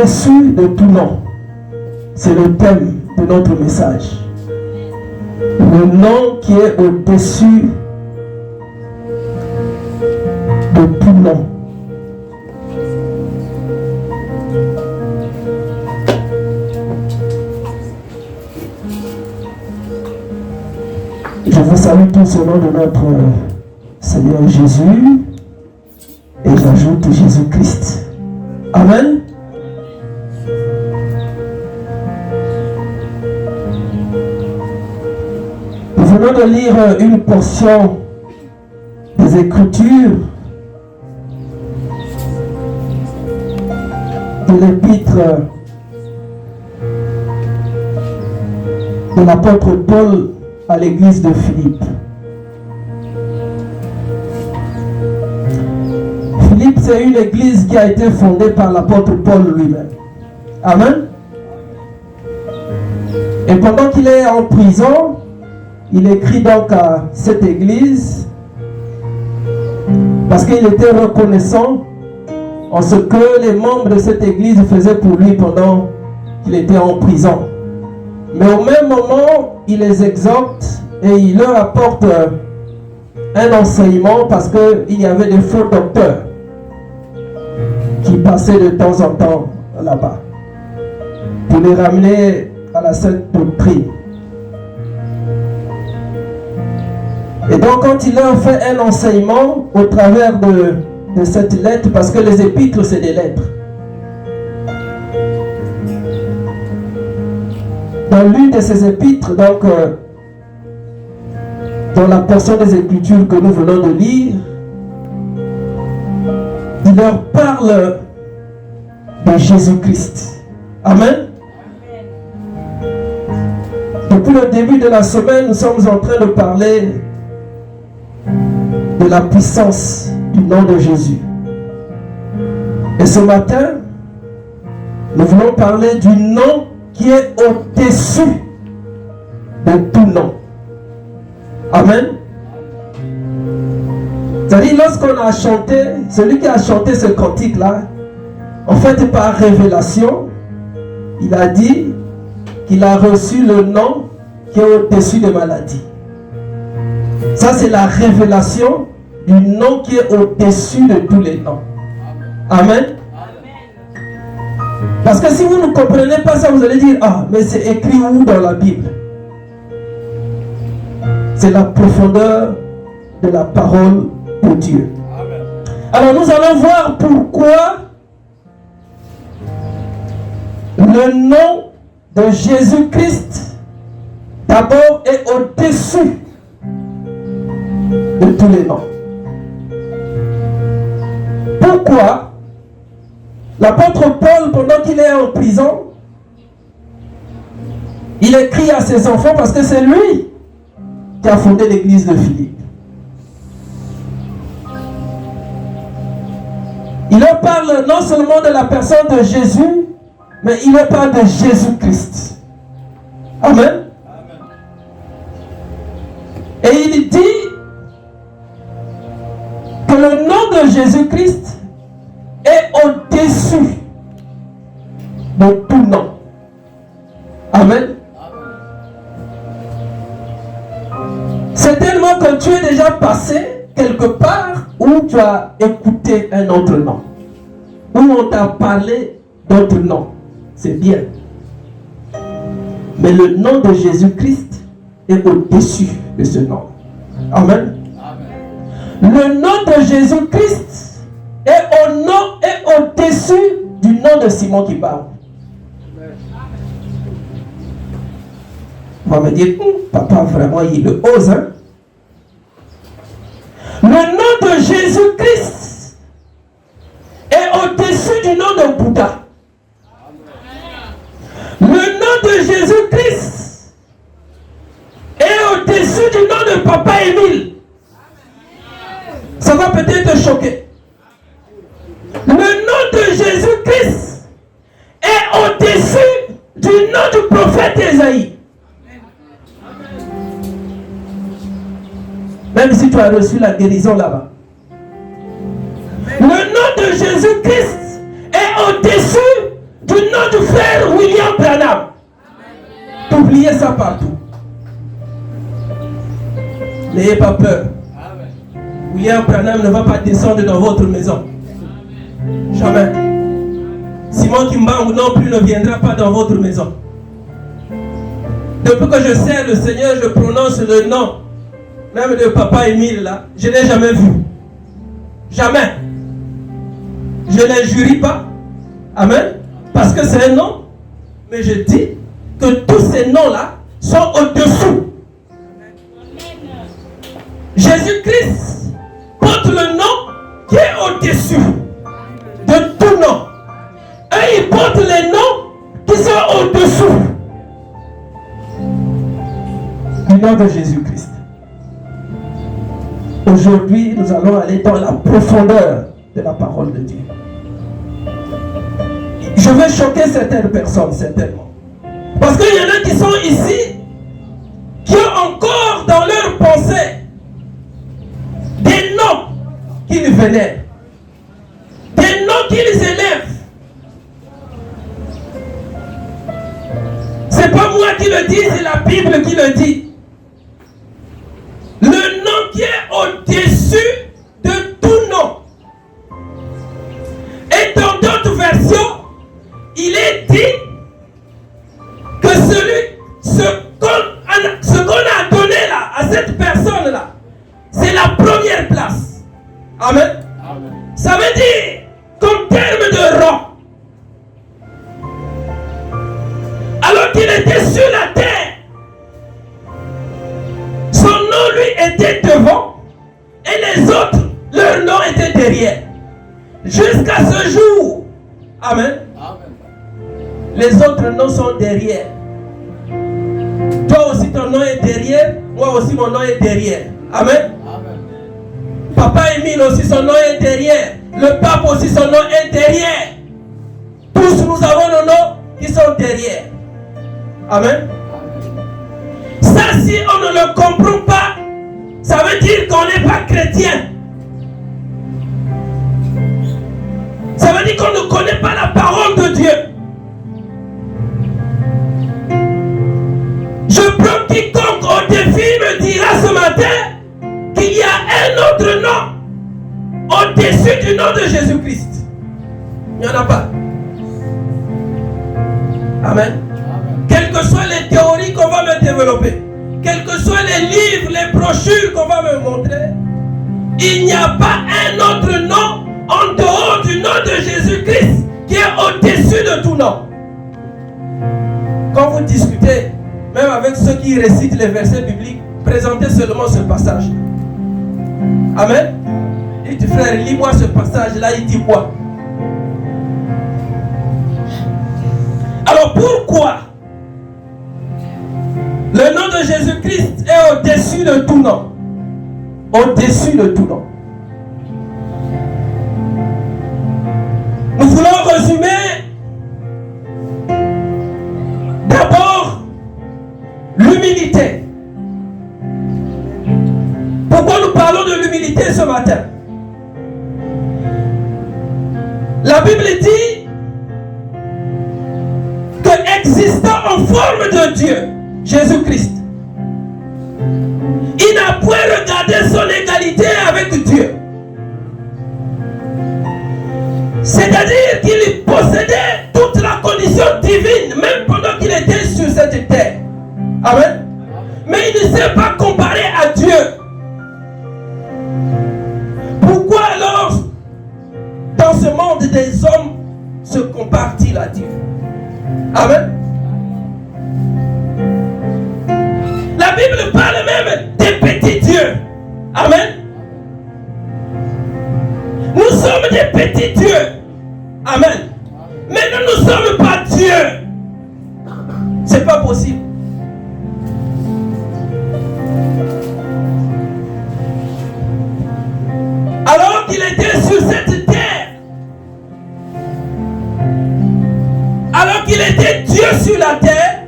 au-dessus de tout nom. C'est le thème de notre message. Le nom qui est au-dessus de tout nom. Je vous salue tous au nom de notre Seigneur Jésus et j'ajoute Jésus-Christ. Amen. Nous venons de lire une portion des Écritures de l'épître de l'apôtre Paul à l'église de Philippe. Philippe, c'est une église qui a été fondée par l'apôtre Paul lui-même. Amen. Et pendant qu'il est en prison, il écrit donc à cette église parce qu'il était reconnaissant en ce que les membres de cette église faisaient pour lui pendant qu'il était en prison. Mais au même moment, il les exhorte et il leur apporte un enseignement parce qu'il y avait des faux docteurs qui passaient de temps en temps là-bas pour les ramener à la sainte doctrine. Et donc quand il leur fait un enseignement au travers de cette lettre, parce que les épîtres c'est des lettres, dans l'une de ces épîtres, donc dans la portion des Écritures que nous venons de lire, il leur parle de Jésus-Christ. Amen. Depuis le début de la semaine, nous sommes en train de parler de la puissance du nom de Jésus. Et ce matin, nous voulons parler du nom qui est au-dessus de tout nom. Amen. C'est-à-dire, lorsqu'on a chanté, celui qui a chanté ce cantique-là, en fait, par révélation, il a dit qu'il a reçu le nom qui est au-dessus des maladies. Ça, c'est la révélation du nom qui est au-dessus de tous les noms. Amen. Parce que si vous ne comprenez pas ça, vous allez dire, ah, mais c'est écrit où dans la Bible? C'est la profondeur de la parole de Dieu. Amen. Alors nous allons voir pourquoi le nom de Jésus-Christ d'abord est au-dessus de tous les noms. Pourquoi l'apôtre Paul, pendant qu'il est en prison, il écrit à ses enfants parce que c'est lui qui a fondé l'église de Philippe. Il leur parle non seulement de la personne de Jésus, mais il leur parle de Jésus-Christ. Amen. Et il dit que le nom de Jésus-Christ est au-dessus de tout nom. Amen. Certainement que tu es déjà passé quelque part où tu as écouté un autre nom, où on t'a parlé d'autres noms. C'est bien. Mais le nom de Jésus-Christ est au-dessus de ce nom. Amen. Le nom de Jésus-Christ est au-dessus du nom de Simon qui parle. On va me dire, papa, vraiment, il le ose. Hein? Le nom de Jésus-Christ est au-dessus du nom de Bouddha. Le nom de Jésus-Christ est au-dessus du nom de Papa Émile. Ça va peut-être te choquer. Le nom de Jésus-Christ est au-dessus du nom du prophète Ésaïe. Même si tu as reçu la guérison là-bas. Le nom de Jésus-Christ est au-dessus du crier ça partout. N'ayez pas peur. William Branham ne va pas descendre dans votre maison. Jamais. Simon Kimbangu non plus ne viendra pas dans votre maison. Depuis que je sers le Seigneur, je prononce le nom, même de Papa Émile là, je ne l'ai jamais vu. Jamais. Je ne l'injurie pas. Amen. Parce que c'est un nom. Mais je dis que tous ces noms-là sont au-dessous. Jésus-Christ porte le nom qui est au-dessus de tout nom. Et il porte les noms qui sont au-dessous du nom de Jésus-Christ. Aujourd'hui, nous allons aller dans la profondeur de la parole de Dieu. Je vais choquer certaines personnes, certainement. Parce qu'il y en a qui sont ici, qui ont encore dans leur pensée des noms qu'ils vénèrent, des noms qu'ils élèvent. C'est pas moi qui le dis, c'est la Bible qui le dit. Le nom qui est au-dessus de tout nom. Et dans d'autres versions, il est dit que ce qu'on a donné là, à cette personne-là, c'est la première place. Amen. Amen. Ça veut dire qu'en termes de rang, alors qu'il était sur la terre, son nom lui était devant et les autres, leur nom était derrière. Jusqu'à ce jour. Amen. Les autres noms sont derrière. Toi aussi ton nom est derrière. Moi aussi mon nom est derrière. Amen. Amen. Papa Émile aussi son nom est derrière. Le pape aussi son nom est derrière. Tous nous avons nos noms qui sont derrière. Amen. Ça, si on ne le comprend pas, ça veut dire qu'on n'est pas chrétien. Ça veut dire qu'on ne connaît pas la parole de Dieu. Je prends quiconque au défi me dira ce matin qu'il y a un autre nom au-dessus du nom de Jésus-Christ. Il n'y en a pas. Amen. Quelles que soient les théories qu'on va me développer, quels que soient les livres, les brochures qu'on va me montrer, il n'y a pas un autre nom en dehors du nom de Jésus-Christ qui est au-dessus de tout nom. Quand vous discutez, même avec ceux qui récitent les versets bibliques, présentez seulement ce passage. Amen. Il dit, frère, lis-moi ce passage-là, il dit quoi? Alors pourquoi le nom de Jésus-Christ est au-dessus de tout nom? Au-dessus de tout nom. Nous voulons résumer d'abord l'humilité. Pourquoi nous parlons de l'humilité ce matin? La Bible dit que existant en forme de Dieu, Jésus-Christ, il n'a point regardé son égalité avec Dieu. C'est-à-dire qu'il possédait toute la condition divine, même pendant qu'il était sur cette terre. Amen. Mais il ne s'est pas comparé à Dieu. Pourquoi alors, dans ce monde des hommes, se compare-t-il à Dieu? Amen. La Bible parle même des petits dieux. Amen. Nous sommes des petits dieux. Amen. Mais nous ne sommes pas Dieu. C'est pas possible. Alors qu'il était sur cette terre, alors qu'il était Dieu sur la terre,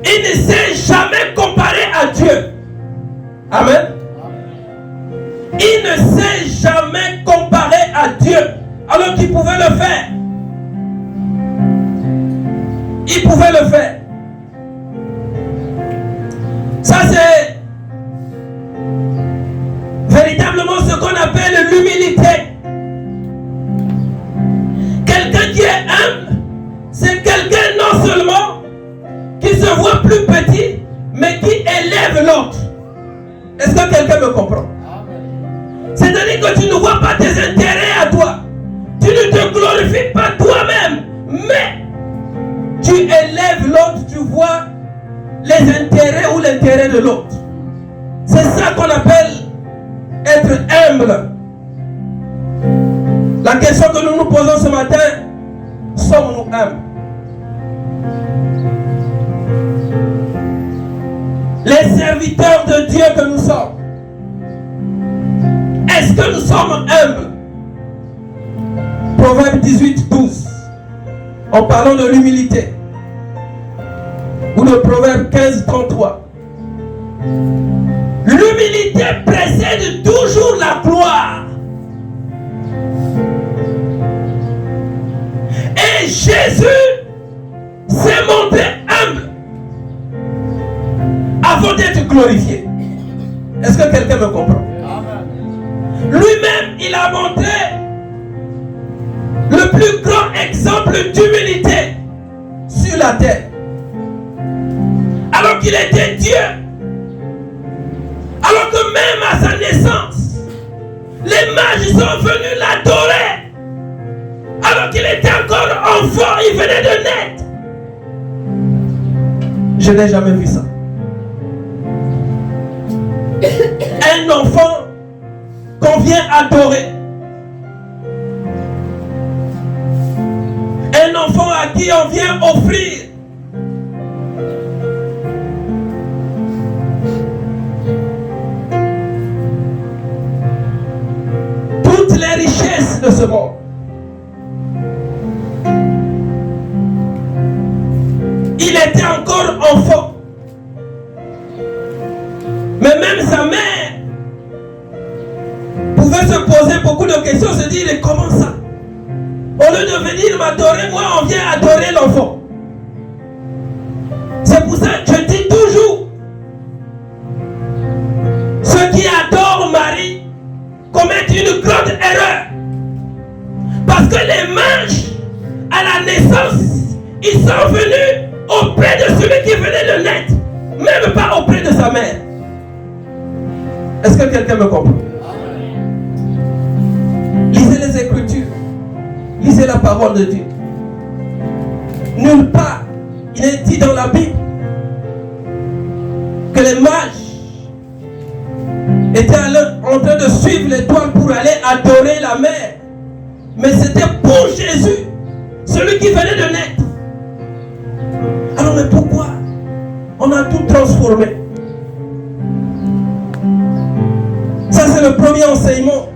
il ne s'est jamais comparé à Dieu. Amen. Il ne s'est jamais comparé à Dieu, alors qu'il pouvait le faire. Il pouvait le faire. c'est véritablement ce qu'on appelle l'humilité. Quelqu'un qui est humble, c'est quelqu'un non seulement qui se voit plus petit, mais qui élève l'autre. Est-ce que quelqu'un me comprend? C'est-à-dire que tu ne vois pas tes intérêts à toi. Tu ne te glorifies pas toi-même, mais tu élèves l'autre, tu vois les intérêts ou l'intérêt de l'autre. C'est ça qu'on appelle être humble. La question que nous nous posons ce matin, sommes-nous humbles? Les serviteurs de Dieu que nous sommes, est-ce que nous sommes humbles? Proverbe 18, 12, en parlant de l'humilité. Ou le Proverbe 15, 33. L'humilité précède toujours la gloire. Et Jésus s'est montré humble avant d'être glorifié. Est-ce que quelqu'un me comprend? Lui-même, il a montré le plus grand exemple d'humilité sur la terre. Alors qu'il était Dieu. Alors que même à sa naissance, les mages sont venus l'adorer. Alors qu'il était encore enfant, il venait de naître. Je n'ai jamais vu ça. Un enfant qu'on vient adorer. Un enfant à qui on vient offrir. Toutes les richesses de ce monde. Il était encore enfant. Mais même sa mère pouvait se poser beaucoup de questions, se dire comment ça? Au lieu de venir m'adorer, moi on vient adorer l'enfant. C'est pour ça que je dis toujours, ceux qui adorent Marie commettent une grande erreur. Parce que les mages, à la naissance, ils sont venus auprès de celui qui venait de naître, même pas auprès de sa mère. Est-ce que quelqu'un me comprend? Lisez les Écritures. Lisez la parole de Dieu. Nulle part, il est dit dans la Bible que les mages étaient en train de suivre l'étoile pour aller adorer la mère. Mais c'était pour Jésus, celui qui venait de naître. Alors mais pourquoi on a tout transformé? Ça c'est le premier enseignement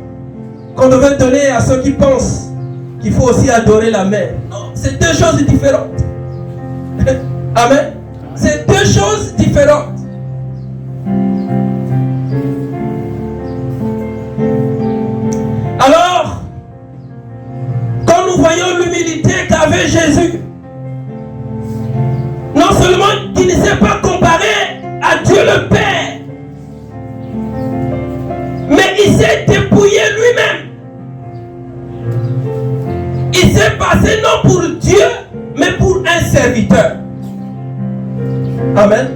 qu'on devait donner à ceux qui pensent qu'il faut aussi adorer la mère. Non, c'est deux choses différentes. Amen. C'est deux choses différentes. Alors, quand nous voyons l'humilité qu'avait Jésus, non seulement qu'il ne s'est pas comparé à Dieu le Père, mais il s'est dépouillé lui-même. Il s'est passé non pour Dieu, mais pour un serviteur. Amen.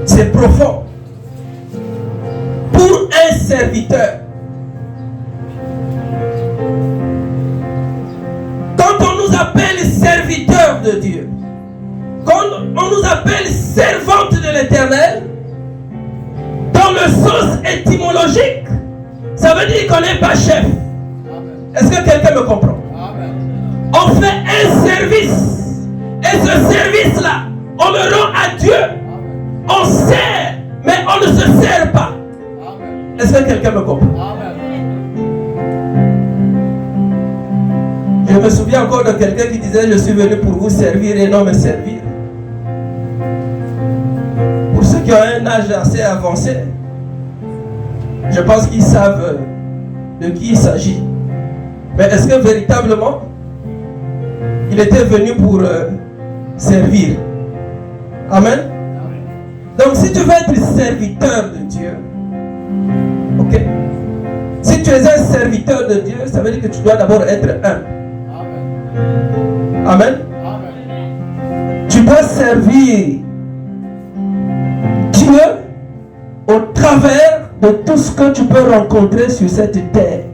C'est profond. Pour un serviteur. Quand on nous appelle serviteurs de Dieu, quand on nous appelle servantes de l'Éternel, dans le sens étymologique, ça veut dire qu'on n'est pas chef. Est-ce que quelqu'un me comprend? On fait un service. Et ce service-là, on le rend à Dieu. On sert, mais on ne se sert pas. Est-ce que quelqu'un me comprend? Je me souviens encore de quelqu'un qui disait: je suis venu pour vous servir et non me servir. Pour ceux qui ont un âge assez avancé, je pense qu'ils savent de qui il s'agit. Mais est-ce que véritablement il était venu pour servir? Amen. Donc si tu veux être serviteur de Dieu, ok? Si tu es un serviteur de Dieu, ça veut dire que tu dois d'abord être humble. Amen. Tu dois servir Dieu au travers de tout ce que tu peux rencontrer sur cette terre.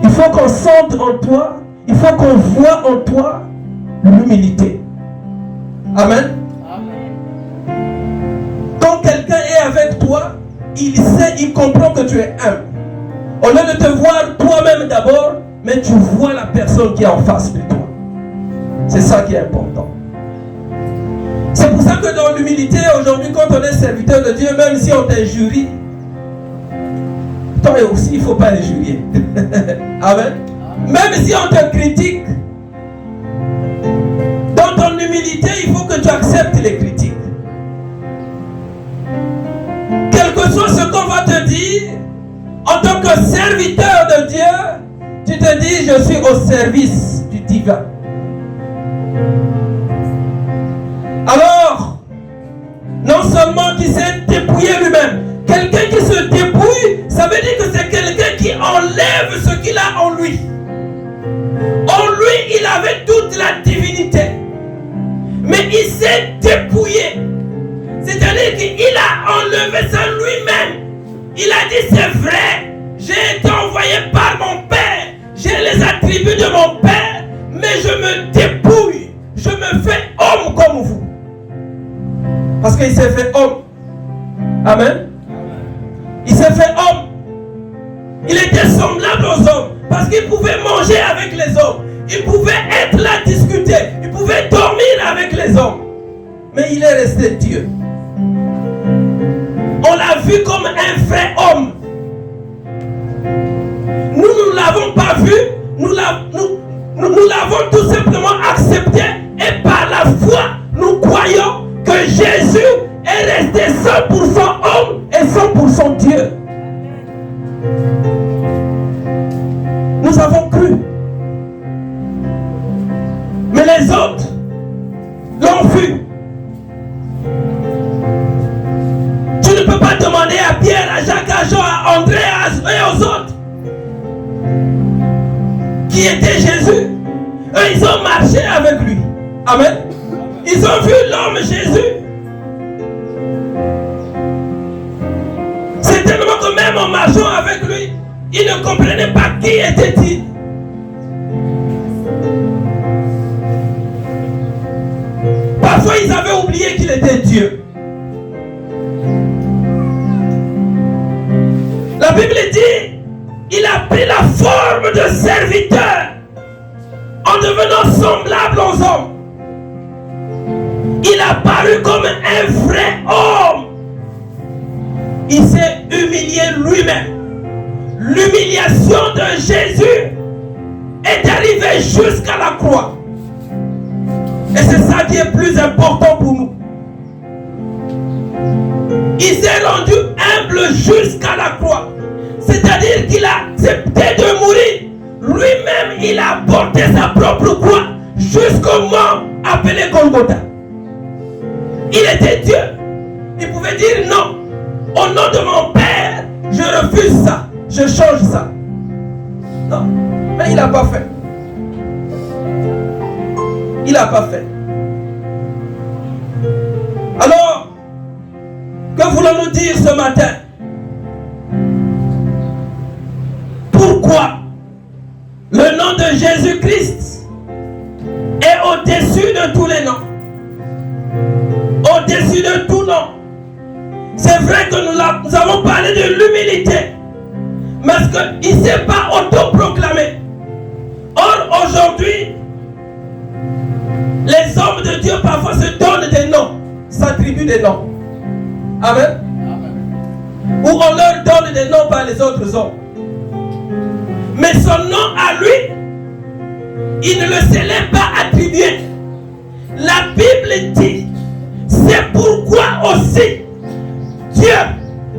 Il faut qu'on sente en toi, il faut qu'on voit en toi l'humilité. Amen. Quand quelqu'un est avec toi, il sait, il comprend que tu es humble. Au lieu de te voir toi-même d'abord, mais tu vois la personne qui est en face de toi. C'est ça qui est important. C'est pour ça que dans l'humilité, aujourd'hui, quand on est serviteur de Dieu, même si on t'injurie, toi aussi, il ne faut pas injurier. Amen. Même si on te critique, dans ton humilité, il faut que tu acceptes les critiques. Quel que soit ce qu'on va te dire, en tant que serviteur de Dieu, tu te dis, je suis au service du divin. Alors, non seulement qui s'est dépouillé lui-même, quelqu'un qui se dépouille, ça veut dire que c'est quelqu'un qui enlève ce qu'il a en lui. En lui, il avait toute la divinité. Mais il s'est dépouillé. C'est-à-dire qu'il a enlevé ça lui-même. Il a dit, c'est vrai, j'ai été envoyé par mon Père. J'ai les attributs de mon Père, mais je me dépouille. Je me fais homme comme vous. Parce qu'il s'est fait homme. Amen. Il s'est fait homme. Il était semblable aux hommes. Parce qu'il pouvait manger avec les hommes. Il pouvait être là, discuter. Il pouvait dormir avec les hommes. Mais il est resté Dieu. On l'a vu comme un vrai homme. Nous ne l'avons pas vu. Nous l'avons tout simplement accepté. Et par la foi, nous croyons que Jésus est resté 100% homme et 100% Dieu. Nous avons cru. Mais les autres l'ont vu. Tu ne peux pas demander à Pierre, à Jacques, à Jean, à André, et aux autres qui était Jésus. Eux, ils ont marché avec lui. Amen. Ils ont vu l'homme Jésus. C'est tellement que même en marchant avec lui, ils ne comprenaient pas qui était-il. Parfois, ils avaient oublié qu'il était Dieu. La Bible dit, il a pris la forme de serviteur en devenant semblable aux hommes. Il a paru comme un vrai homme. Il s'est humilié lui-même. L'humiliation de Jésus est arrivée jusqu'à la croix. Et c'est ça qui est plus important pour nous. Il s'est rendu humble jusqu'à la croix. C'est-à-dire qu'il a accepté de mourir. Lui-même, il a porté sa propre croix jusqu'au mort appelé Golgotha. Il était Dieu. Il pouvait dire non. Au nom de mon Père, je refuse ça. Je change ça. Non. Mais il n'a pas fait. Il n'a pas fait. Alors, que voulons-nous dire ce matin? Pourquoi le nom de Jésus-Christ est au-dessus de tous les noms? Au-dessus de tout nom. C'est vrai que nous avons parlé de l'humilité, parce qu'il ne s'est pas autoproclamé. Or, aujourd'hui, les hommes de Dieu parfois se donnent des noms, s'attribuent des noms. Amen. Ou on leur donne des noms par les autres hommes. Mais son nom à lui, il ne le s'est pas attribué. La Bible dit, c'est pourquoi aussi Dieu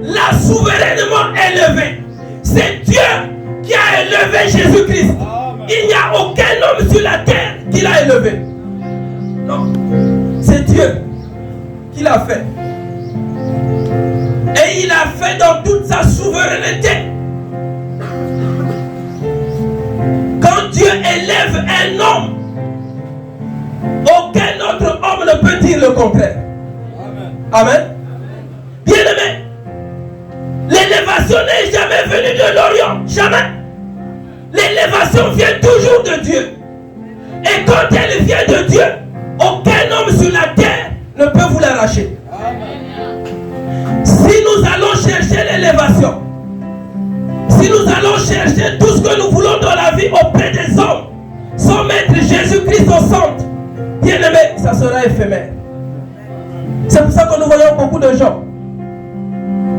l'a souverainement élevé. C'est Dieu qui a élevé Jésus-Christ. Il n'y a aucun homme sur la terre qui l'a élevé. Non, c'est Dieu qui l'a fait. Et il a fait dans toute sa souveraineté. Quand Dieu élève un homme, aucun autre homme ne peut dire le contraire. Amen. Bien-aimé, l'élévation n'est jamais venue de l'Orient. Jamais. L'élévation vient toujours de Dieu. Et quand elle vient de Dieu, aucun homme sur la terre ne peut vous l'arracher. Si nous allons chercher l'élévation, si nous allons chercher tout ce que nous voulons dans la vie auprès des hommes, sans mettre Jésus-Christ au centre, bien aimé, ça sera éphémère. C'est pour ça que nous voyons beaucoup de gens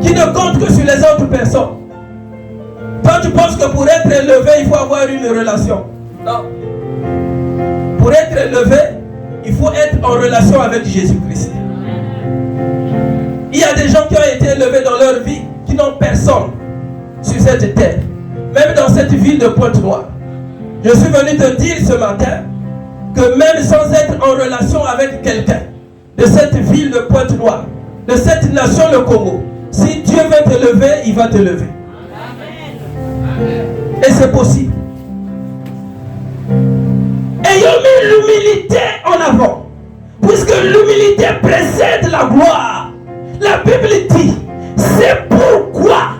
qui ne comptent que sur les autres personnes. Toi, tu penses que pour être élevé, il faut avoir une relation. Non. Pour être élevé, il faut être en relation avec Jésus-Christ. Il y a des gens qui ont été élevés dans leur vie, qui n'ont personne sur cette terre. Même dans cette ville de Pointe-Noire. Je suis venu te dire ce matin que même sans être en relation avec quelqu'un de cette ville de Pointe-Noire, de cette nation, le Congo, si Dieu veut te lever, il va te lever. Et c'est possible. Ayons mis l'humilité en avant. Puisque l'humilité précède la gloire. La Bible dit, c'est pourquoi,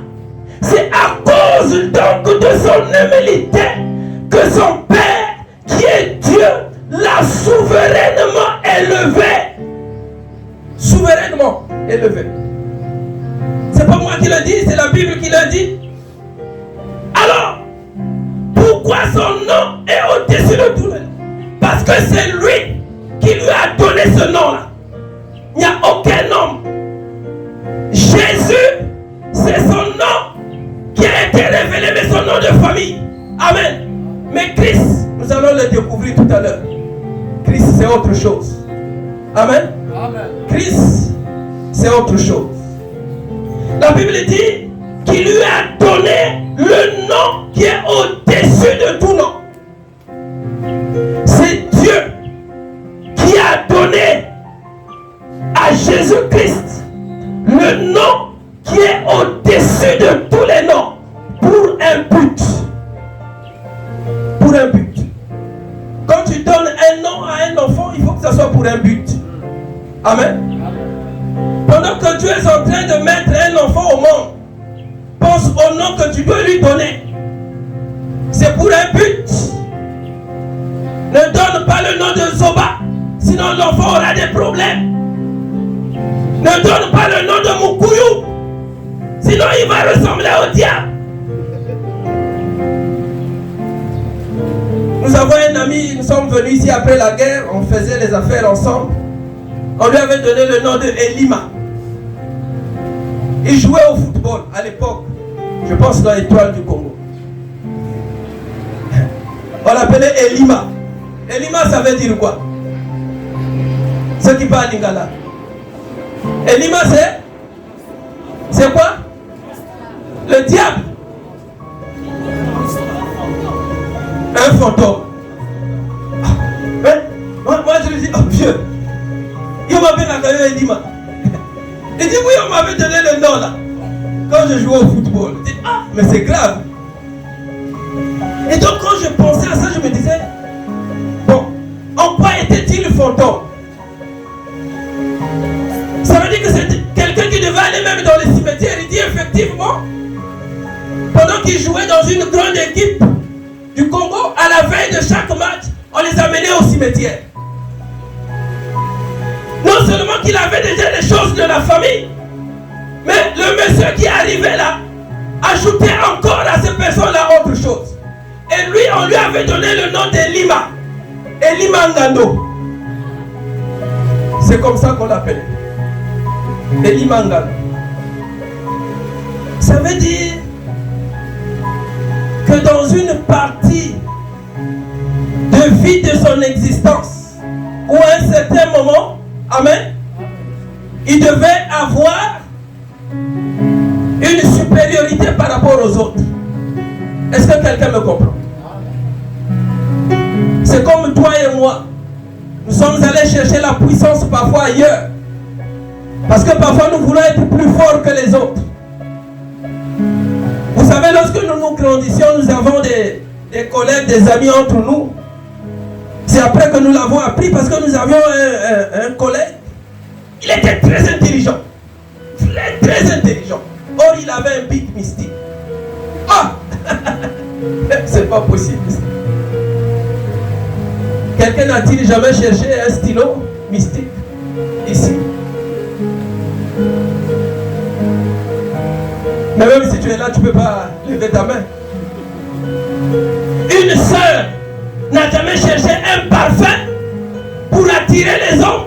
c'est à cause donc de son humilité que son Père, qui est Dieu, l'a souverainement élevé. Souverainement élevé. C'est pas moi qui le dis, c'est la Bible qui le dit. Alors, pourquoi son nom est au-dessus de tout le nom? Parce que c'est lui qui lui a donné ce nom-là. Il n'y a aucun nom. Jésus, c'est son nom qui a été révélé, mais son nom de famille. Amen. Mais Christ, nous allons le découvrir tout à l'heure. Christ, c'est autre chose. Amen. Amen. Christ, c'est autre chose. La Bible dit qu'il lui a donné le nom qui est au-dessus de tout nom. C'est Dieu qui a donné à Jésus-Christ le nom qui est au-dessus de tous les noms pour un but. Pour un but. Quand tu donnes un nom à un enfant, il faut que ce soit pour un but. Amen. Pendant que tu es en train de mettre un enfant au monde, pense au nom que tu dois lui donner. C'est pour un but. Ne donne pas le nom de Zoba, sinon l'enfant aura des problèmes. Ne donne pas le nom de Mukuyu, sinon il va ressembler au diable. Nous avons un ami, nous sommes venus ici après la guerre, on faisait les affaires ensemble. On lui avait donné le nom de Elima. Il jouait au football à l'époque, je pense dans l'Étoile du Congo. On l'appelait Elima. Elima, ça veut dire quoi? Ceux qui parlent lingala. Elima, c'est quoi? Le diable. Un fantôme. Moi je lui dis, oh vieux, il m'appelle Elima. Il dit oui, on m'avait donné le nom là. Quand je jouais au football. Je dis, ah, mais c'est grave. Et donc quand je pensais à ça, je me disais, bon, en quoi était-il fantôme? Ça veut dire que c'est quelqu'un qui devait aller même dans les cimetières. Il dit effectivement, pendant qu'il jouait dans une grande équipe du Congo, à la veille de chaque match, on les amenait au cimetière. Non seulement qu'il avait déjà les choses de la famille, mais le monsieur qui arrivait là ajoutait encore à ces personnes-là autre chose. Et lui, on lui avait donné le nom d'Elima. Elima Ngando. C'est comme ça qu'on l'appelle. Elima Ngando. Ça veut dire que dans une partie de vie de son existence, ou à un certain moment, amen, il devait avoir une supériorité par rapport aux autres. Est-ce que quelqu'un me comprend? C'est comme toi et moi. Nous sommes allés chercher la puissance parfois ailleurs. Parce que parfois nous voulons être plus forts que les autres. Vous savez, lorsque nous grandissions, nous avons des collègues, des amis entre nous. C'est après que nous l'avons appris parce que nous avions un collègue. Il était très intelligent. Très intelligent. Or, il avait un pic mystique. Ah! C'est pas possible. Quelqu'un n'a-t-il jamais cherché un stylo mystique ici? Mais même si tu es là, tu ne peux pas lever ta main. Une sœur n'a jamais cherché un parfum pour attirer les hommes.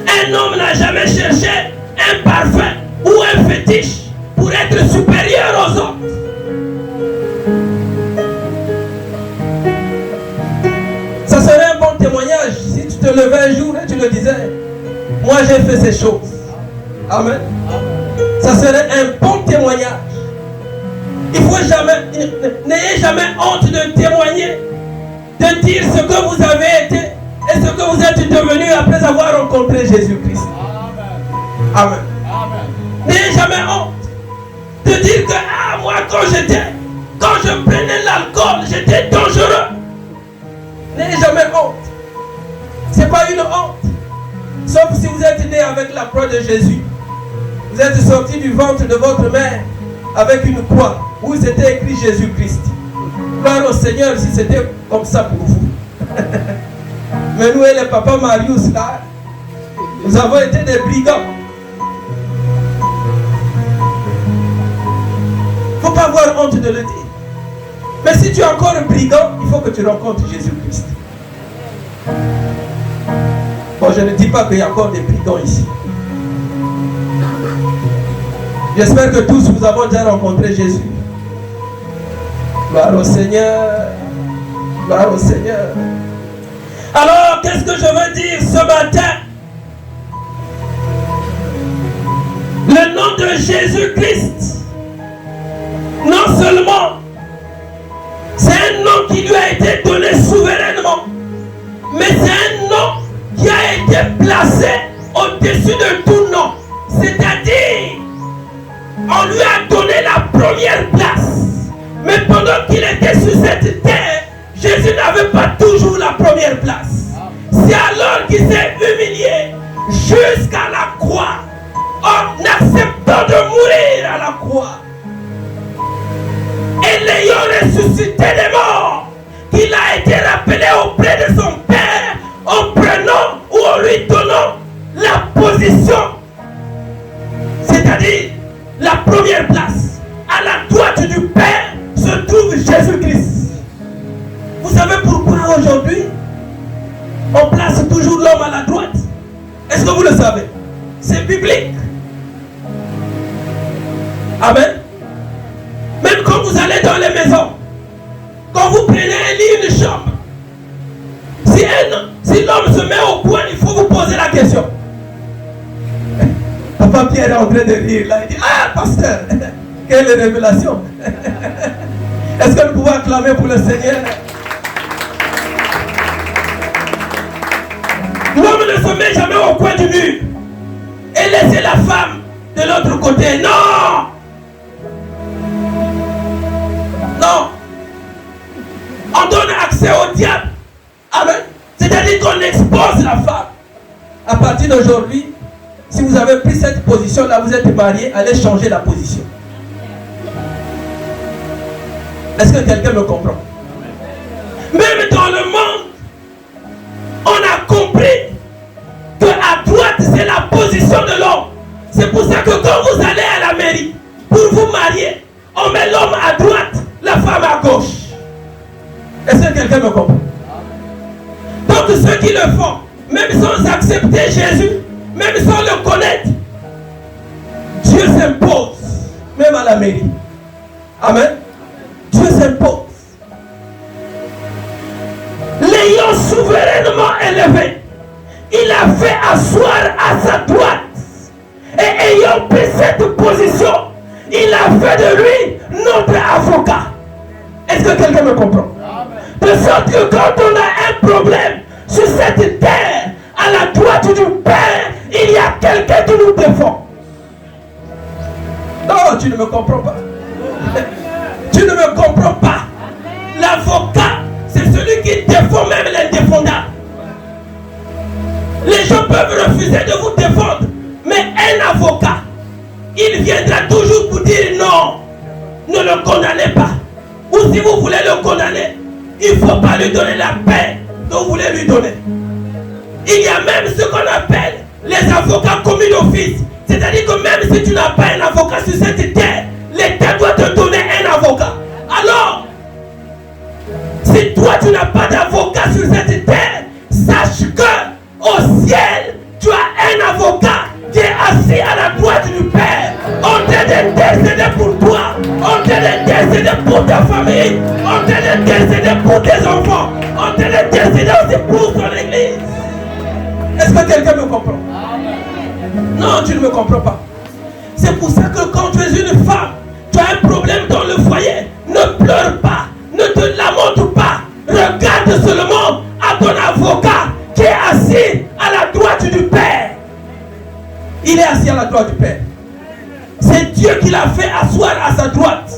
Un homme n'a jamais cherché un parfum ou un fétiche pour être supérieur aux autres. Ça serait un bon témoignage si tu te levais un jour et tu le disais. Moi j'ai fait ces choses. Amen. Ça serait un bon témoignage. Il faut jamais, n'ayez jamais honte de témoigner, de dire ce que vous avez été et ce que vous êtes devenu après avoir rencontré Jésus-Christ. Amen. N'ayez jamais honte de dire que moi quand je prenais l'alcool, j'étais dangereux. N'ayez jamais honte. Ce n'est pas une honte. Sauf si vous êtes né avec la croix de Jésus. Vous êtes sorti du ventre de votre mère avec une croix où c'était écrit Jésus-Christ. Gloire au Seigneur si c'était comme ça pour vous. Mais nous et les papas Marius là, nous avons été des brigands. Il ne faut pas avoir honte de le dire. Mais si tu es encore un brigand, il faut que tu rencontres Jésus-Christ. Bon, je ne dis pas qu'il y a encore des brigands ici. J'espère que tous vous avons déjà rencontré Jésus. Gloire au Seigneur. Gloire au Seigneur. Alors, qu'est-ce que je veux dire ce matin? Le nom de Jésus-Christ, non seulement c'est un nom qui lui a été donné souverainement, mais c'est un nom qui a été placé au-dessus de tout nom. C'est-à-dire, on lui a donné la première place. Mais pendant qu'il était sur cette terre, Jésus n'avait pas toujours la première place. C'est alors qu'il s'est humilié jusqu'à la croix, en acceptant de mourir à la croix. Et l'ayant ressuscité des morts, qu'il a été rappelé auprès de son Père en prenant ou en lui donnant la position, c'est-à-dire la première place. À la droite du Père se trouve Jésus-Christ. Vous savez pourquoi aujourd'hui on place toujours l'homme à la droite? Est-ce que vous le savez? C'est biblique. Amen. Même quand vous allez dans les maisons, quand vous prenez un lit, une chambre, si l'homme se met au coin, il faut vous poser la question. Papa Pierre est en train de rire là, il dit: ah pasteur, quelle révélation. Est-ce que nous pouvons acclamer pour le Seigneur? L'homme ne se met jamais au coin du mur et laisser la femme de l'autre côté. Non! Non! On donne accès au diable. Amen. C'est-à-dire qu'on expose la femme. À partir d'aujourd'hui, si vous avez pris cette position-là, vous êtes marié, allez changer la position. Est-ce que quelqu'un me comprend? Même dans le monde, on a compris que à droite, c'est la position de l'homme. C'est pour ça que quand vous allez à la mairie, pour vous marier, on met l'homme à droite, la femme à gauche. Est-ce que quelqu'un me comprend? Donc ceux qui le font, même sans accepter Jésus, même sans le connaître, Dieu s'impose, même à la mairie. Amen. Dieu s'impose. L'ayant souverainement élevé, il a fait asseoir à sa droite. Et ayant pris cette position, il a fait de lui notre avocat. Est-ce que quelqu'un me comprend? De sorte que quand on a un problème sur cette terre, à à la droite du Père, il y a quelqu'un qui nous défend. Non, tu ne me comprends pas. Tu ne me comprends pas. L'avocat, c'est celui qui défend même l'indéfendable. Les gens peuvent refuser de vous défendre, mais un avocat, il viendra toujours vous dire non, ne le condamnez pas. Ou si vous voulez le condamner, il ne faut pas lui donner la paix que vous voulez lui donner. Il y a même ce qu'on appelle les avocats commis d'office. C'est-à-dire que même si tu n'as pas un avocat sur cette terre, l'État doit te donner un avocat. Alors, si toi tu n'as pas d'avocat sur cette terre, sache que au ciel, tu as un avocat qui est assis à la droite du Père, en train d'intercéder pour toi, en train d'intercéder pour ta famille, en train d'intercéder pour tes enfants, en train d'intercéder aussi pour ton église. Est-ce que quelqu'un me comprend? Non, tu ne me comprends pas. C'est pour ça que quand tu es une femme, tu as un problème dans le foyer, ne pleure pas, ne te lamente pas, regarde seulement à ton avocat qui est assis à la droite du Père. Il est assis à la droite du Père. C'est Dieu qui l'a fait asseoir à sa droite.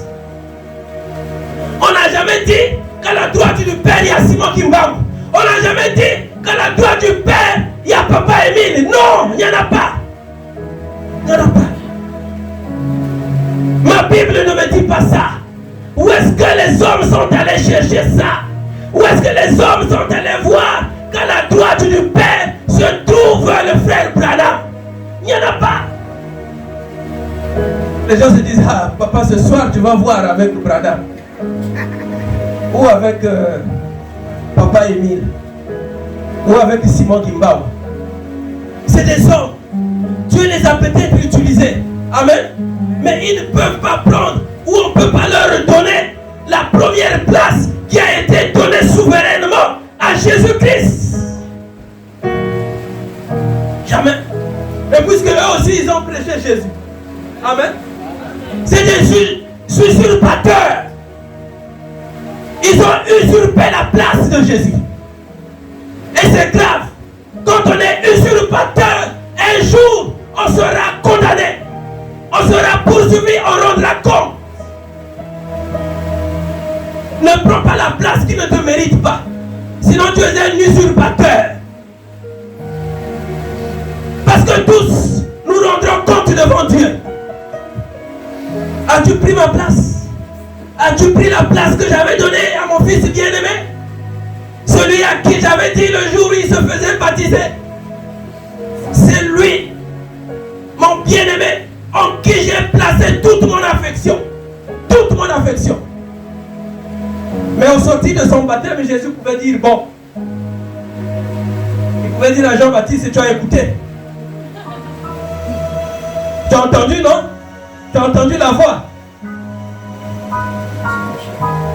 On n'a jamais dit qu'à la droite du Père, il y a Simon Kimbam. On n'a jamais dit qu'à la droite du Père, il y a Papa Émile. Non, il n'y en a pas. Il n'y en a pas. Ma Bible ne me dit pas ça. Où est-ce que les hommes sont allés chercher ça? Où est-ce que les hommes sont allés voir qu'à la droite du Père se trouve le frère Branham? Il n'y en a pas. Les gens se disent, ah papa, ce soir tu vas voir avec Branham. Ou avec Papa Émile. Ou avec Simon Kimbao. C'est des hommes. Dieu les a peut-être utilisés. Amen. Mais ils ne peuvent pas prendre, ou on ne peut pas leur donner la première place qui a été donnée souverainement à Jésus-Christ. Jamais. Et puisque eux aussi ils ont prêché Jésus. Amen. C'est des usurpateurs. Ils ont usurpé la place de Jésus. Et c'est grave. Quand on est usurpateur, un jour on sera condamné. On sera poursuivi, on rendra compte. Ne prends pas la place qui ne te mérite pas. Sinon tu es un usurpateur. Parce que tous, nous rendrons compte devant Dieu. As-tu pris ma place? As-tu pris la place que j'avais donnée à mon fils bien-aimé? Celui à qui j'avais dit le jour où il se faisait baptiser. C'est lui, mon bien-aimé, en qui j'ai placé toute mon affection. Toute mon affection. Mais au sortir de son baptême, Jésus pouvait dire, bon. Il pouvait dire à Jean-Baptiste, tu as écouté. Tu as entendu, non? Tu as entendu la voix.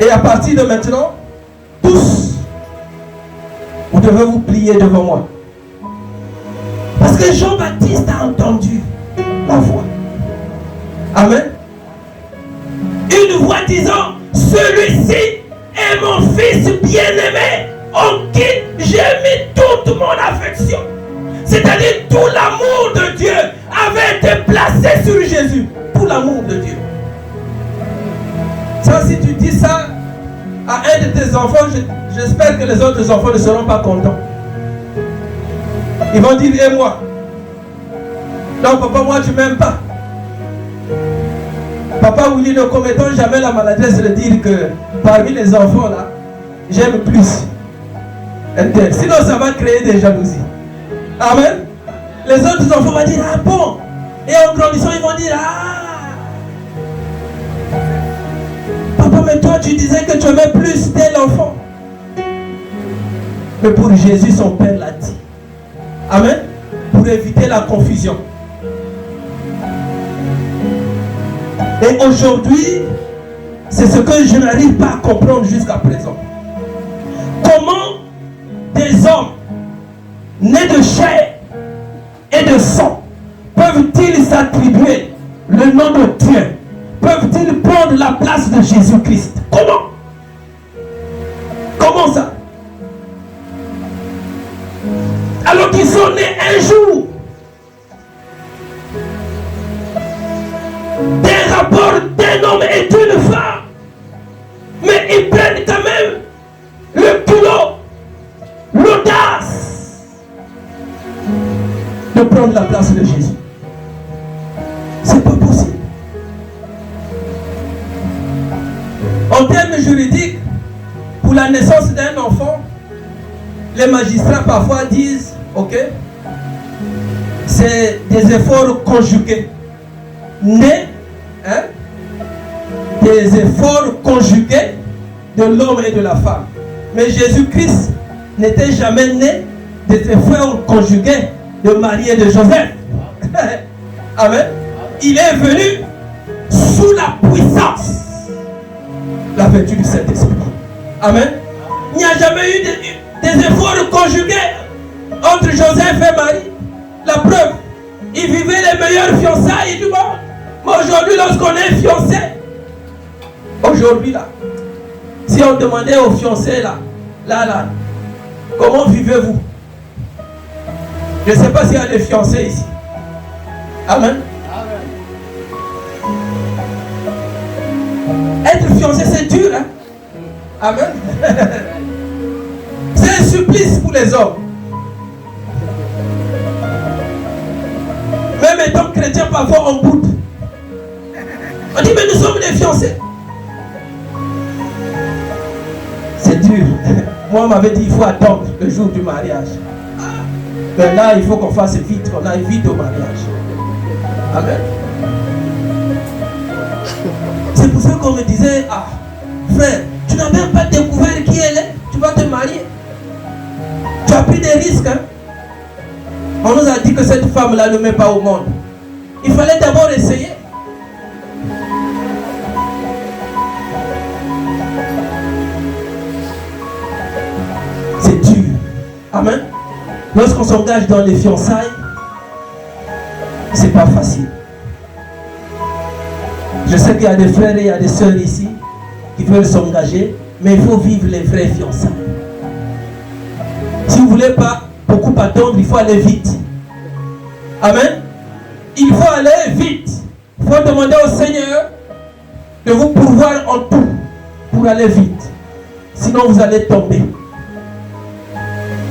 Et à partir de maintenant, tous, vous devez vous plier devant moi. Parce que Jean-Baptiste a entendu la voix. Amen. Une voix disant, celui-ci est mon fils bien-aimé, en qui j'ai mis toute mon affection. C'est-à-dire tout l'amour de Dieu avait été placé sur Jésus. Tout l'amour de Dieu. Ça, si tu dis ça à un de tes enfants, j'espère que les autres enfants ne seront pas contents. Ils vont dire, et moi? Non, papa, moi, tu m'aimes pas. Papa Willy, ne commettons jamais la maladresse de dire que parmi les enfants là, j'aime plus. Sinon, ça va créer des jalousies. Amen. Les autres enfants vont dire, ah bon. Et en grandissant, ils vont dire, ah. Papa, mais toi, tu disais que tu aimais plus tel enfant. Mais pour Jésus, son Père l'a dit. Amen. Pour éviter la confusion. Et aujourd'hui, c'est ce que je n'arrive pas à comprendre jusqu'à présent. Comment des hommes nés de chair et de sang peuvent-ils s'attribuer le nom de Dieu? Peuvent-ils prendre la place de Jésus-Christ? Comment? Comment ça? Alors qu'ils sont donner un jour des rapports d'un homme et d'une femme. Mais ils prennent quand même le culot, l'audace de prendre la place de Jésus. C'est pas possible. En termes juridiques, pour la naissance d'un enfant, les magistrats parfois disent, ok, c'est des efforts conjugués. Nés, hein, des efforts conjugués de l'homme et de la femme. Mais Jésus-Christ n'était jamais né des efforts conjugués de Marie et de Joseph. Amen. Il est venu sous la puissance, la vertu du Saint-Esprit. Amen. Il n'y a jamais eu des efforts conjugués entre Joseph et Marie. La preuve, ils vivaient les meilleures fiançailles du monde. Mais aujourd'hui, lorsqu'on est fiancé, aujourd'hui là, si on demandait aux fiancés là, comment vivez-vous? Je ne sais pas s'il y a des fiancés ici. Amen. Être fiancé, c'est dur, hein? Amen. C'est un supplice pour les hommes. Même étant chrétien, parfois on boude. On dit, mais nous sommes des fiancés. C'est dur. Moi, on m'avait dit, il faut attendre le jour du mariage. Mais là, il faut qu'on fasse vite, qu'on aille vite au mariage. Amen. C'est pour ça qu'on me disait, ah, frère, tu n'as même pas découvert qui elle est, tu vas te marier. Tu as pris des risques, hein? On nous a dit que cette femme-là ne met pas au monde. Il fallait d'abord essayer. C'est dur. Amen. Lorsqu'on s'engage dans les fiançailles, c'est pas facile. Je sais qu'il y a des frères et il y a des sœurs ici qui veulent s'engager, mais il faut vivre les vraies fiançailles. Si vous ne voulez pas beaucoup attendre, il faut aller vite. Amen. Il faut aller vite. Il faut demander au Seigneur de vous pourvoir en tout pour aller vite. Sinon vous allez tomber.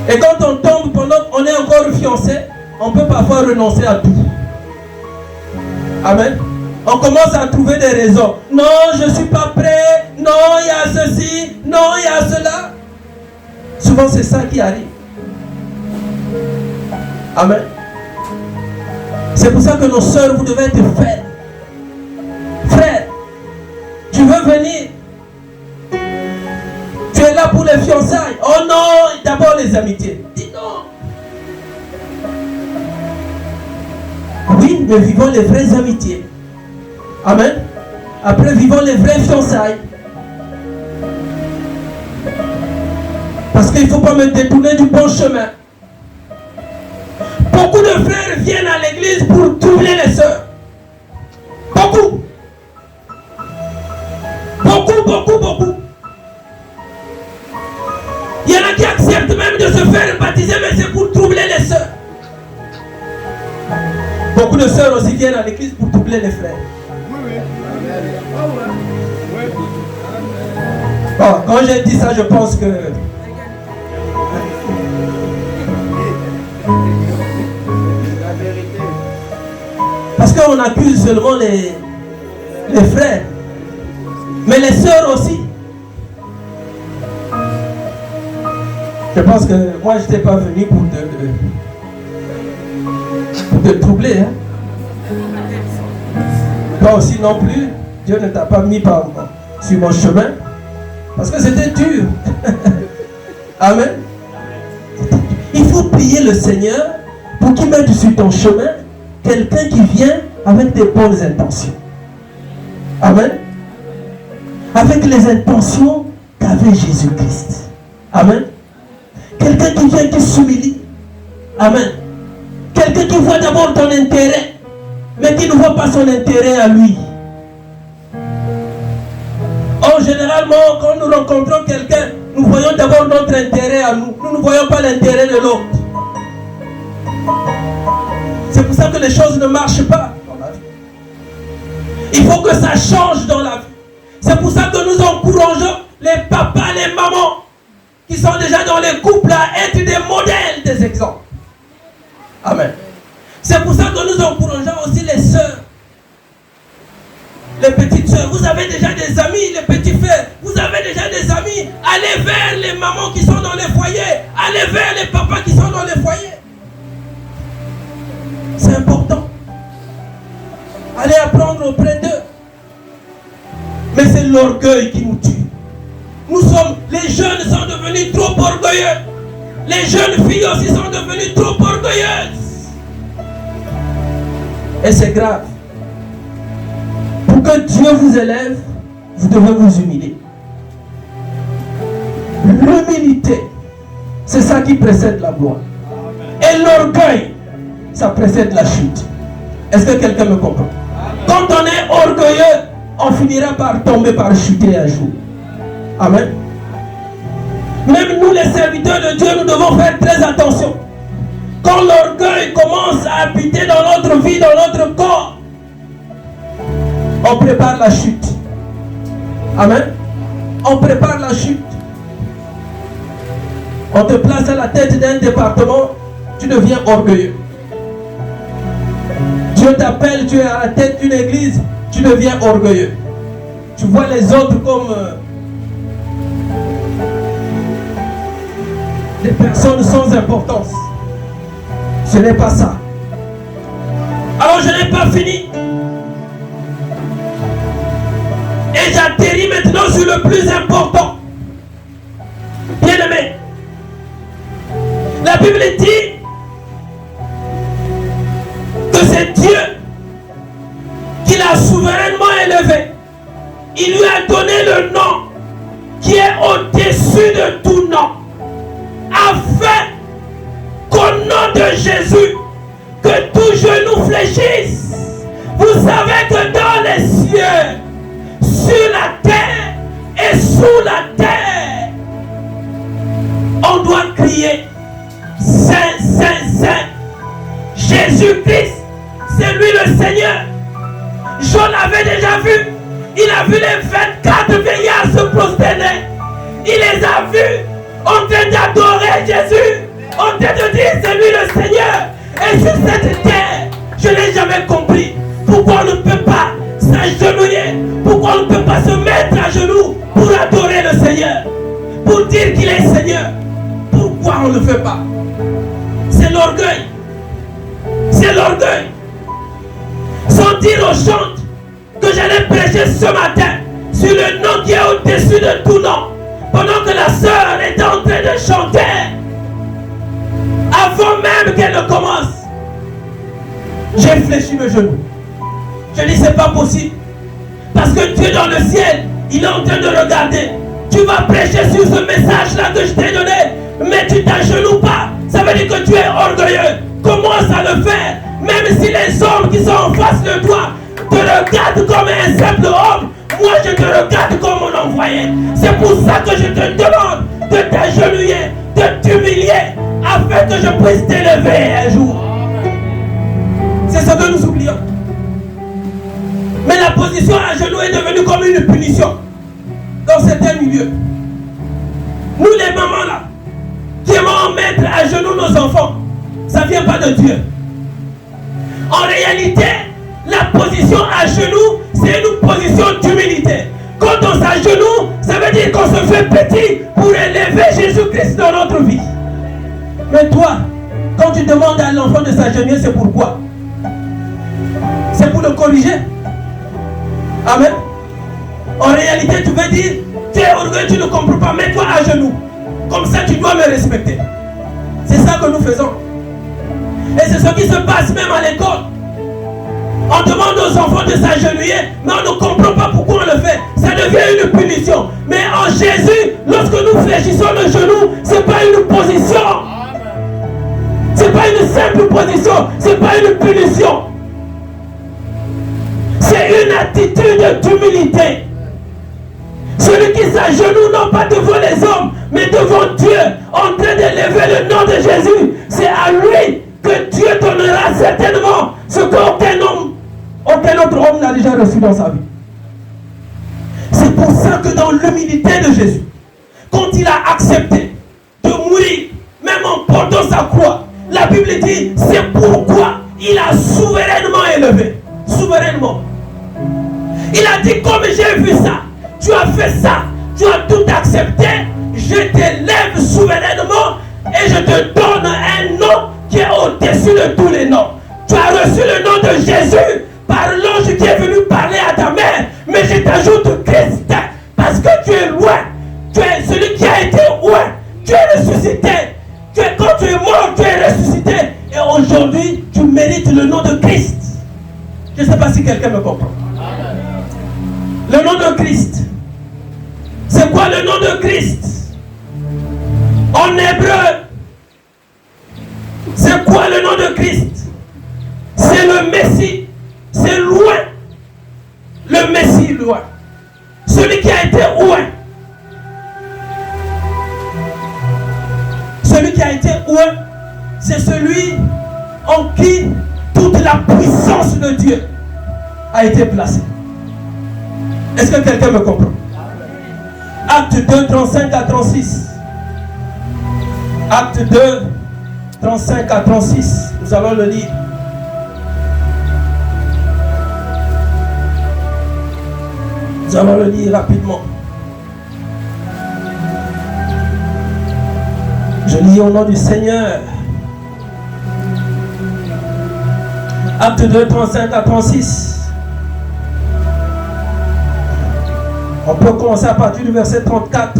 Et quand on tombe pendant qu'on est encore fiancé, on peut parfois renoncer à tout. Amen. On commence à trouver des raisons. Non, je ne suis pas prêt. Non, il y a ceci. Non, il y a cela. Souvent, c'est ça qui arrive. Amen. C'est pour ça que nos sœurs, vous devez être frères. Frère, tu veux venir? Tu es là pour les fiançailles. Oh non, d'abord les amitiés. Dis non. Oui, mais vivons les vraies amitiés. Amen. Après, vivons les vraies fiançailles. Parce qu'il ne faut pas me détourner du bon chemin. Beaucoup de frères viennent à l'église pour troubler les sœurs. Beaucoup. Beaucoup. Il y en a qui acceptent même de se faire baptiser, mais c'est pour troubler les sœurs. Beaucoup de sœurs aussi viennent à l'église pour troubler les frères. Bon, quand j'ai dit ça, je pense que parce qu'on accuse seulement les frères, mais les sœurs aussi. Je pense que moi je n'étais pas venu pour te troubler. Hein? Toi aussi non plus. Dieu ne t'a pas mis sur mon chemin. Parce que c'était dur. Amen. Il faut prier le Seigneur pour qu'il mette sur ton chemin quelqu'un qui vient avec des bonnes intentions. Amen. Avec les intentions qu'avait Jésus-Christ. Amen. Quelqu'un qui vient, qui s'humilie. Amen. Quelqu'un qui voit d'abord ton intérêt, mais qui ne voit pas son intérêt à lui. Or, généralement, quand nous rencontrons quelqu'un, nous voyons d'abord notre intérêt à nous. Nous ne voyons pas l'intérêt de l'autre. ça que les choses ne marchent pas dans la vie. Il faut que ça change dans la vie. C'est pour ça que nous encourageons les papas, les mamans qui sont déjà dans les couples à être des modèles, des exemples. Amen. C'est pour ça que nous encourageons aussi les sœurs, les petites sœurs. Vous avez déjà des amis, les petits frères. Vous avez déjà des amis. Allez vers les mamans qui sont dans les foyers. Allez vers les papas qui sont dans les foyers. C'est important. Allez apprendre auprès d'eux. Mais c'est l'orgueil qui nous tue. Les jeunes sont devenus trop orgueilleux. Les jeunes filles aussi sont devenues trop orgueilleuses. Et c'est grave. Pour que Dieu vous élève, vous devez vous humilier. L'humilité, c'est ça qui précède la gloire. Et l'orgueil, ça précède la chute. Est-ce que quelqu'un me comprend? Quand on est orgueilleux, on finira par tomber, par chuter un jour. Amen. Même nous, les serviteurs de Dieu, nous devons faire très attention. Quand l'orgueil commence à habiter dans notre vie, dans notre corps, on prépare la chute. Amen. On prépare la chute. On te place à la tête d'un département, tu deviens orgueilleux. Dieu t'appelle, tu es à la tête d'une église, tu deviens orgueilleux. Tu vois les autres comme des personnes sans importance. Ce n'est pas ça. Alors je n'ai pas fini. Et j'atterris maintenant sur le plus important. Bien-aimé, la Bible dit que c'est Dieu qui l'a souverainement élevé. Il lui a donné le nom qui est au-dessus de tout nom, afin qu'au nom de Jésus, que tout genou fléchisse. Vous savez que dans les cieux, sur la terre et sous la terre, on doit crier Saint, Saint, Saint. Jésus-Christ, c'est lui le Seigneur. Jean l'avait déjà vu. Il a vu les 24 veillards se prosterner. Il les a vus en train d'adorer Jésus, en train de dire c'est lui le Seigneur. Et sur cette terre, je n'ai jamais compris pourquoi on ne peut pas s'agenouiller, pourquoi on ne peut pas se mettre à genoux pour adorer le Seigneur, pour dire qu'il est Seigneur. Pourquoi on ne le fait pas? C'est l'orgueil. C'est l'orgueil. Sans dire aux chantes que j'allais prêcher ce matin sur le nom qui est au-dessus de tout nom, pendant que la sœur était en train de chanter, avant même qu'elle ne commence, j'ai fléchi le genou. Je dis c'est pas possible, parce que Dieu dans le ciel, il est en train de regarder. Tu vas prêcher sur ce message-là que je t'ai donné, mais tu t'agenouilles pas. Ça veut dire que tu es orgueilleux. Commence à le faire, même si les hommes qui sont en face de toi te regardent comme un simple homme. Moi je te regarde comme mon envoyé. C'est pour ça que je te demande de t'agenouiller, de t'humilier, afin que je puisse t'élever un jour. C'est ce que nous oublions. Mais la position à genoux est devenue comme une punition dans certains milieux. Nous les mamans là, qui aimons mettre à genoux nos enfants, ça ne vient pas de Dieu. En réalité, la position à genoux, c'est une position d'humilité. Quand on s'agenouille, ça veut dire qu'on se fait petit pour élever Jésus-Christ dans notre vie. Mais toi, quand tu demandes à l'enfant de s'agenouiller, c'est pourquoi? C'est pour le corriger. Amen. En réalité, tu veux dire, tu es orgueilleux, tu ne comprends pas, mets-toi à genoux. Comme ça, tu dois me respecter. C'est ça que nous faisons. Et c'est ce qui se passe même à l'école. On demande aux enfants de s'agenouiller, mais on ne comprend pas pourquoi on le fait. Ça devient une punition. Mais en Jésus, lorsque nous fléchissons le genou, ce n'est pas une position. Ce n'est pas une simple position. Ce n'est pas une punition. C'est une attitude d'humilité. Celui qui s'agenouille non pas devant les hommes, mais devant Dieu, en train d'élever le nom de Jésus, c'est à lui que Dieu donnera certainement ce qu'aucun autre homme n'a déjà reçu dans sa vie. C'est pour ça que dans l'humilité de Jésus, quand il a accepté de mourir, même en portant sa croix, la Bible dit, c'est pourquoi il a souverainement élevé. Souverainement. Il a dit, comme j'ai vu ça, tu as fait ça, tu as tout accepté, je t'élève souverainement et je te donne un nom qui est au-dessus de tous les noms. Tu as reçu le nom de Jésus par l'ange qui est venu parler à ta mère, mais je t'ajoute Christ parce que tu es loin. Tu es celui qui a été loin. Tu es ressuscité. Quand tu es mort, tu es ressuscité. Et aujourd'hui, tu mérites le nom de Christ. Je ne sais pas si quelqu'un me comprend. Le nom de Christ. C'est quoi le nom de Christ? En hébreu, c'est quoi le nom de Christ? C'est le Messie. C'est loin. Le Messie loin. Celui qui a été loin. Celui qui a été loin, c'est celui en qui toute la puissance de Dieu a été placée. Est-ce que quelqu'un me comprend? Acte 2, 35 à 36. Acte 2, 35 à 36. Nous allons le lire. Nous allons le lire rapidement. Je lis au nom du Seigneur. Acte 2, 35 à 36. On peut commencer à partir du verset 34.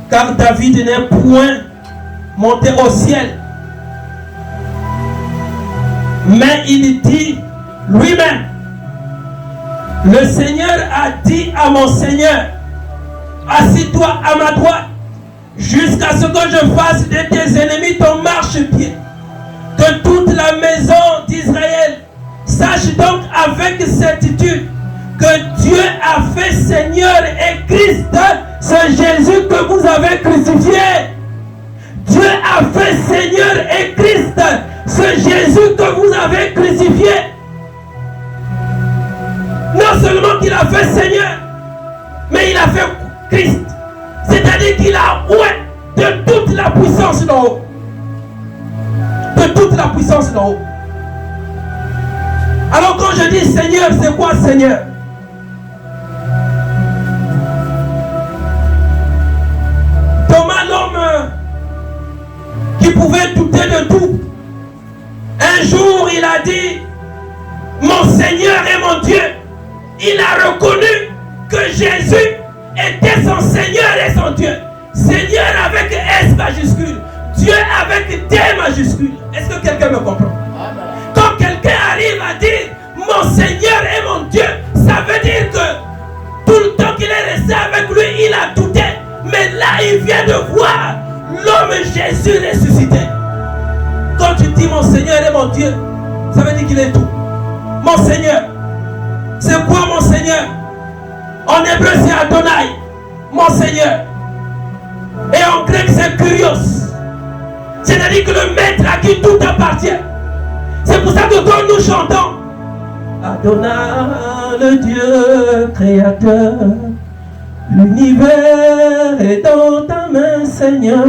Car David n'est point monté au ciel, mais il dit lui-même, le Seigneur a dit à mon Seigneur, assis-toi à ma droite, jusqu'à ce que je fasse de tes ennemis ton marchepied. Que toute la maison d'Israël sache donc avec certitude que Dieu a fait Seigneur et Christ, ce Jésus que vous avez crucifié. Dieu a fait Seigneur et Christ, ce Jésus que vous avez crucifié. Non seulement qu'il a fait Seigneur, mais il a fait Christ. C'est-à-dire qu'il a oué de toute la puissance d'en haut. De toute la puissance d'en haut. Alors quand je dis Seigneur, c'est quoi Seigneur? Thomas, l'homme qui pouvait douter de tout, un jour il a dit, mon Seigneur et mon Dieu. Il a reconnu que Jésus était son Seigneur et son Dieu. Seigneur avec S majuscule, Dieu avec D majuscule. Est-ce que quelqu'un me comprend? Quand quelqu'un arrive à dire mon Seigneur et mon Dieu, ça veut dire que tout le temps qu'il est resté avec lui, il a douté. Mais là, il vient de voir l'homme Jésus ressuscité. Quand tu dis mon Seigneur et mon Dieu, ça veut dire qu'il est tout. Mon Seigneur. C'est quoi mon Seigneur? En hébreu c'est Adonai, mon Seigneur. Et en grec c'est Kyrios. C'est-à-dire que le maître à qui tout appartient. C'est pour ça que quand nous chantons Adonai, le Dieu créateur, l'univers est dans ta main Seigneur,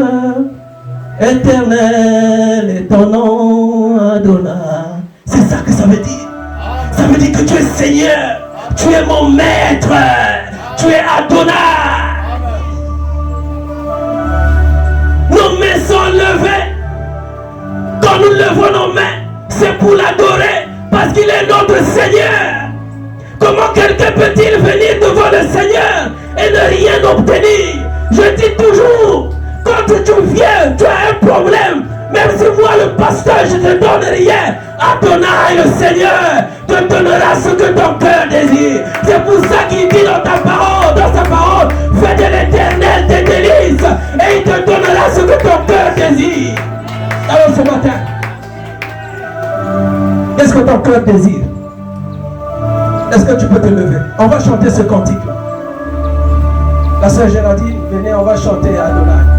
éternel est ton nom Adonai. C'est ça que ça veut dire. Ça veut dire que tu es Seigneur, tu es mon maître, tu es Adonai. Nos mains sont levées. Quand nous levons nos mains, c'est pour l'adorer, parce qu'il est notre Seigneur. Comment quelqu'un peut-il venir devant le Seigneur et ne rien obtenir? Je dis toujours, quand tu viens, tu as un problème. Même si moi, le pasteur, je ne te donne rien, Adonai, le Seigneur, te donnera ce que ton cœur désire. C'est pour ça qu'il dit dans ta parole, dans sa parole, fais de l'Éternel tes délices, et il te donnera ce que ton cœur désire. Alors ce matin, qu'est-ce que ton cœur désire? Est-ce que tu peux te lever? On va chanter ce cantique-là. La sœur Géraldine, venez, on va chanter Adonai.